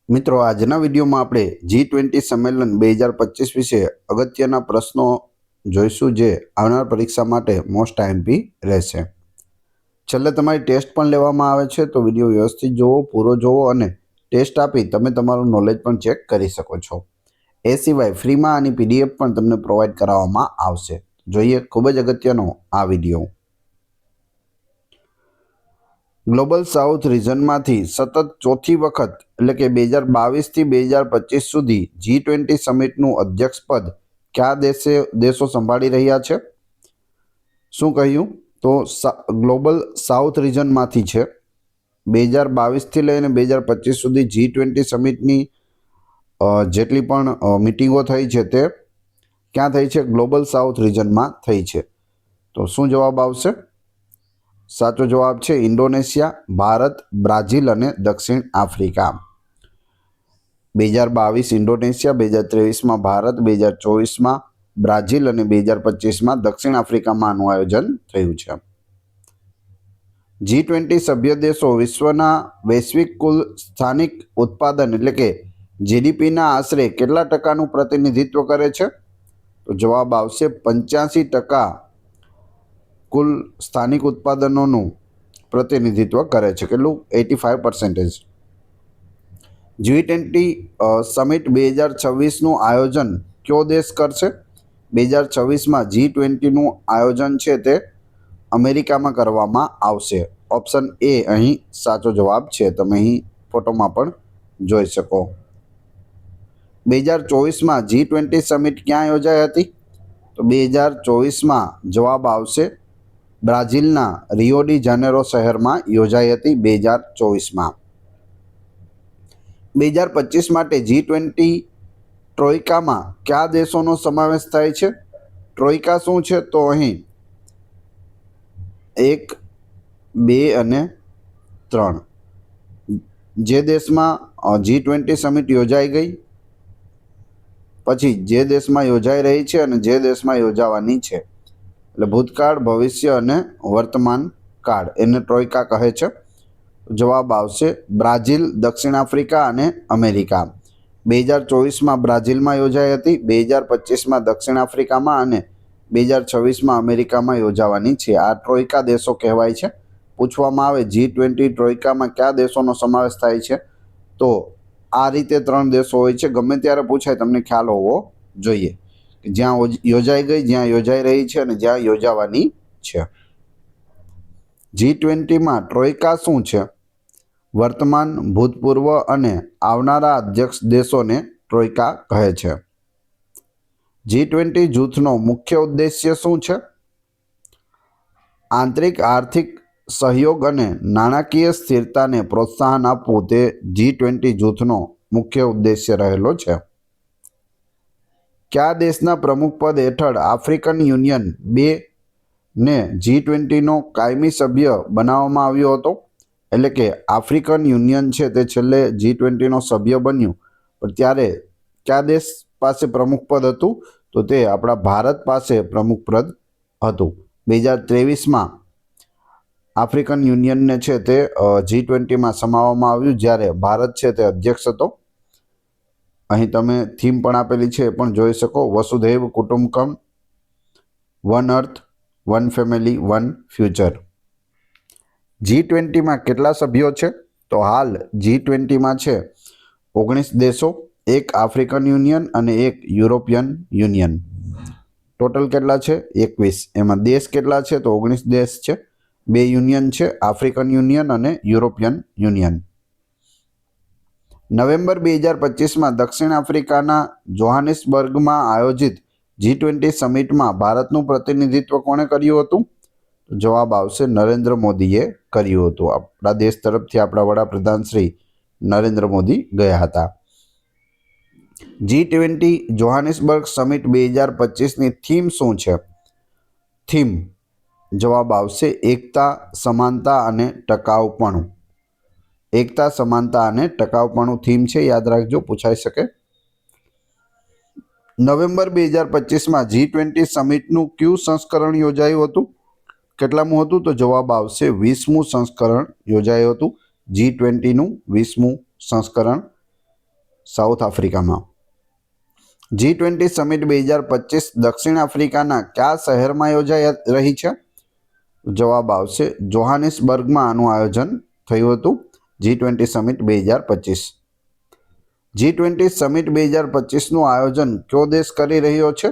મિત્રો, આજના વિડીયોમાં આપણે G20 સંમેલન 2025 વિશે અગત્યના પ્રશ્નો જોઈશું, જે આવનાર પરીક્ષા માટે મોસ્ટ આઈએમપી રહેશે. છેલ્લે તમારી ટેસ્ટ પણ લેવામાં આવે છે, તો વિડીયો વ્યવસ્થિત જોવો, પૂરો જોવો અને ટેસ્ટ આપી તમે તમારું નોલેજ પણ ચેક કરી શકો છો. એ સિવાય ફ્રીમાં આની PDF પણ તમને પ્રોવાઈડ કરાવવામાં આવશે. જોઈએ ખૂબ જ અગત્યનો આ વિડીયો. ગ્લોબલ સાઉથ રિજનમાંથી સતત ચોથી વખત એટલે કે 2022થી 2025 સુધી G20 સમિટનું અધ્યક્ષપદ કયા દેશો સંભાળી રહ્યા છે? શું કહ્યું? તો ગ્લોબલ સાઉથ રિજનમાંથી છે. 2022થી લઈને 2025 સુધી G20 સમિટની જેટલી પણ મિટિંગો થઈ છે તે ક્યાં થઈ છે? ગ્લોબલ સાઉથ રિજનમાં થઈ છે. તો શું જવાબ આવશે? સાચો જવાબ છે ઇન્ડોનેશિયા, ભારત, બ્રાઝિલ અને દક્ષિણ આફ્રિકા. 2022 ઇન્ડોનેશિયા, 2023માં ભારત, 2024માં બ્રાઝિલ અને 2025માં દક્ષિણ આફ્રિકામાં આનું આયોજન થયું છે. G20 સભ્ય દેશો વિશ્વના વૈશ્વિક કુલ સ્થાનિક ઉત્પાદન એટલે કે GDPના આશરે કેટલા ટકાનું પ્રતિનિધિત્વ કરે છે? તો જવાબ આવશે 85% કુલ સ્થાનિક ઉત્પાદનોનું પ્રતિનિધિત્વ કરે છે. કેટલું? 85%. G20 સમિટ 2026નું આયોજન કયો દેશ કરશે? 2026માં G20નું આયોજન છે તે અમેરિકામાં કરવામાં આવશે. ઓપ્શન એ અહીં સાચો જવાબ છે. તમે અહીં ફોટોમાં પણ જોઈ શકો. 2024માં G20 સમિટ ક્યાં યોજાઈ હતી? તો 2024માં જવાબ આવશે બ્રાઝિલના રિયો ડી જાનેરો શહેરમાં યોજાઈ હતી 2024માં. 2025 માટે G20 ટ્રોઇકામાં કયા દેશોનો સમાવેશ થાય છે? ટ્રોઇકા શું છે? તો અહીં 1, 2 અને 3 જે દેશમાં G20 સમિટ યોજાઈ ગઈ, પછી જે દેશમાં યોજાઈ રહી છે અને જે દેશમાં યોજાવાની છે, એટલે ભૂતકાળ, ભવિષ્ય અને વર્તમાન કાળ, એને ટ્રોઇકા કહે છે. જવાબ આવશે બ્રાઝિલ, દક્ષિણ આફ્રિકા અને અમેરિકા. 2024માં બ્રાઝિલમાં યોજાઈ હતી, 2025માં દક્ષિણ આફ્રિકામાં અને 2026માં અમેરિકામાં યોજાવાની છે. આ ટ્રોઇકા દેશો કહેવાય છે. પૂછવામાં આવે G20 ટ્રોઇકામાં કયા દેશોનો સમાવેશ થાય છે, તો આ રીતે 3 દેશો હોય છે. ગમે ત્યારે પૂછાય, તમને ખ્યાલ હોવો જોઈએ જ્યાં યોજાઈ ગઈ, જ્યાં યોજાઈ રહી છે અને જ્યાં યોજાવાની છે. G20માં ટ્રોઇકા શું છે? વર્તમાન, ભૂતપૂર્વ અને આવનારા અધ્યક્ષ દેશોને ટ્રોઇકા કહે છે. G20 જૂથનો મુખ્ય ઉદ્દેશ્ય શું છે? આંતરિક આર્થિક સહયોગ અને નાણાકીય સ્થિરતાને પ્રોત્સાહન આપવું તે G20 જૂથનો મુખ્ય ઉદ્દેશ્ય રહેલો છે. કયા દેશના પ્રમુખપદ હેઠળ આફ્રિકન યુનિયન 2 ને G20નો કાયમી સભ્ય બનાવવામાં આવ્યો હતો? એટલે કે આફ્રિકન યુનિયન છે તે છેલ્લે G20નો સભ્ય બન્યું, પણ ત્યારે કયા દેશ પાસે પ્રમુખપદ હતું? તો તે આપણા ભારત પાસે પ્રમુખપદ હતું. 2023માં આફ્રિકન યુનિયનને છે તે G20માં સમાવવામાં આવ્યું, જ્યારે ભારત છે તે અધ્યક્ષ હતો. અહીં તમે થીમ પણ આપેલી છે, એ પણ જોઈ શકો. વસુધૈવ કુટુંબકમ, one earth, one family, one future. G20માં કેટલા સભ્યો છે? તો હાલ G20માં છે 19 દેશો, 1 આફ્રિકન યુનિયન અને 1 યુરોપિયન યુનિયન. ટોટલ કેટલા છે? 21. એમાં દેશ કેટલા છે? તો 19 દેશ છે. 2 યુનિયન છે, આફ્રિકન યુનિયન અને યુરોપિયન યુનિયન. નવેમ્બર 2025માં દક્ષિણ આફ્રિકાના જોહાનિસબર્ગમાં આયોજિત G20 સમિટમાં ભારતનું પ્રતિનિધિત્વ કોણે કર્યું હતું? જવાબ આવશે નરેન્દ્ર મોદીએ કર્યું હતું. આપણા દેશ તરફથી આપણા વડાપ્રધાન શ્રી નરેન્દ્ર મોદી ગયા હતા. G20 જોહાનિસબર્ગ સમિટ 2025ની થીમ શું છે? થીમ જવાબ આવશે એકતા, સમાનતા અને ટકાઉપણું. એકતા, સમાનતા અને ટકાઉપણું થીમ છે. યાદ રાખજો, પૂછાઈ શકે. નવેમ્બર 2025માં G20 સમિટનું કયું સંસ્કરણ યોજાયું હતું? કેટલામું હતું? તો જવાબ આવશે 20મું સંસ્કરણ યોજાયું હતું. G20નું 20મું સંસ્કરણ સાઉથ આફ્રિકામાં. G20 સમિટ 2025 દક્ષિણ આફ્રિકાના કયા શહેરમાં યોજાઈ રહી છે? જવાબ આવશે જોહાનિસબર્ગમાં આનું આયોજન થયું હતું. G20 summit 2025. G20 સમિટ 2025નું આયોજન કયો દેશ કરી રહ્યો છે?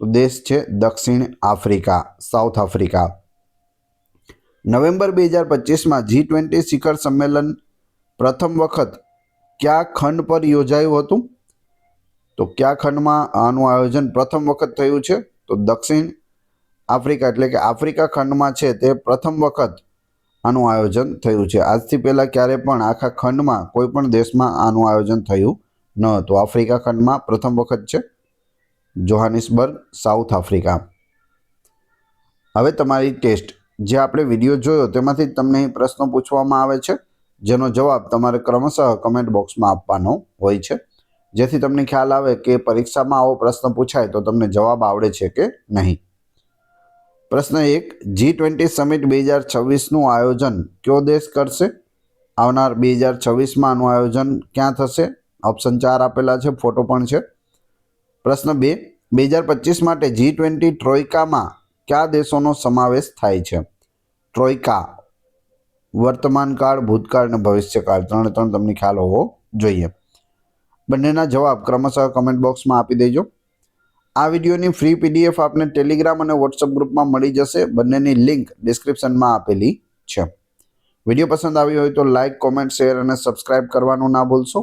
તો દેશ છે દક્ષિણ આફ્રિકા, સાઉથ આફ્રિકા. નવેમ્બર 2025માં G20 શિખર સંમેલન પ્રથમ વખત કયા ખંડ પર યોજાયું હતું? તો કયા ખંડમાં આનું આયોજન પ્રથમ વખત થયું છે? તો દક્ષિણ આફ્રિકા એટલે કે આફ્રિકા ખંડમાં છે તે પ્રથમ વખત આનું આયોજન થયું છે. આજથી પહેલાં ક્યારે પણ આખા ખંડમાં કોઈ પણ દેશમાં આનું આયોજન થયું ન હતું. આફ્રિકા ખંડમાં પ્રથમ વખત છે, જોહાનિસબર્ગ, સાઉથ આફ્રિકા. હવે તમારી ટેસ્ટ, જે આપણે વિડીયો જોયો તેમાંથી તમને પ્રશ્નો પૂછવામાં આવે છે, જેનો જવાબ તમારે ક્રમશઃ કમેન્ટ બોક્સમાં આપવાનો હોય છે, જેથી તમને ખ્યાલ આવે કે પરીક્ષામાં આવો પ્રશ્ન પૂછાય તો તમને જવાબ આવડે છે કે નહીં. પ્રશ્ન 1, G20 સમિટ 2026નું આયોજન કયો દેશ કરશે? આવનાર 2026માં આનું આયોજન ક્યાં થશે? ઓપ્શન 4 આપેલા છે, ફોટો પણ છે. પ્રશ્ન 2, 2025 માટે G20 ટ્રોયકામાં કયા દેશોનો સમાવેશ થાય છે? ટ્રોયકા, વર્તમાન કાળ, ભૂતકાળ અને ભવિષ્યકાળ, ત્રણે ત્રણ તમને ખ્યાલ હોવો જોઈએ. બંનેના જવાબ ક્રમશઃ કમેન્ટ બોક્સમાં આપી દેજો. આ વિડીયોની ફ્રી PDF આપને ટેલિગ્રામ અને વોટ્સઅપ ગ્રુપમાં મળી જશે. બંનેની લિંક ડિસ્ક્રિપ્શનમાં આપેલી છે. વિડીયો પસંદ આવ્યો હોય તો લાઇક, કોમેન્ટ, શેર અને સબસ્ક્રાઇબ કરવાનું ના ભૂલશો.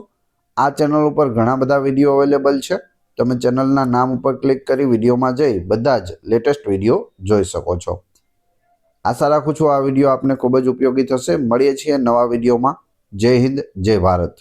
આ ચેનલ ઉપર ઘણા બધા વિડીયો અવેલેબલ છે. તમે ચેનલના નામ ઉપર ક્લિક કરી વિડીયોમાં જઈ બધા જ લેટેસ્ટ વિડીયો જોઈ શકો છો. આશા રાખું છું આ વિડીયો આપને ખૂબ જ ઉપયોગી થશે. મળીએ છીએ નવા વિડીયોમાં. જય હિન્દ, જય ભારત.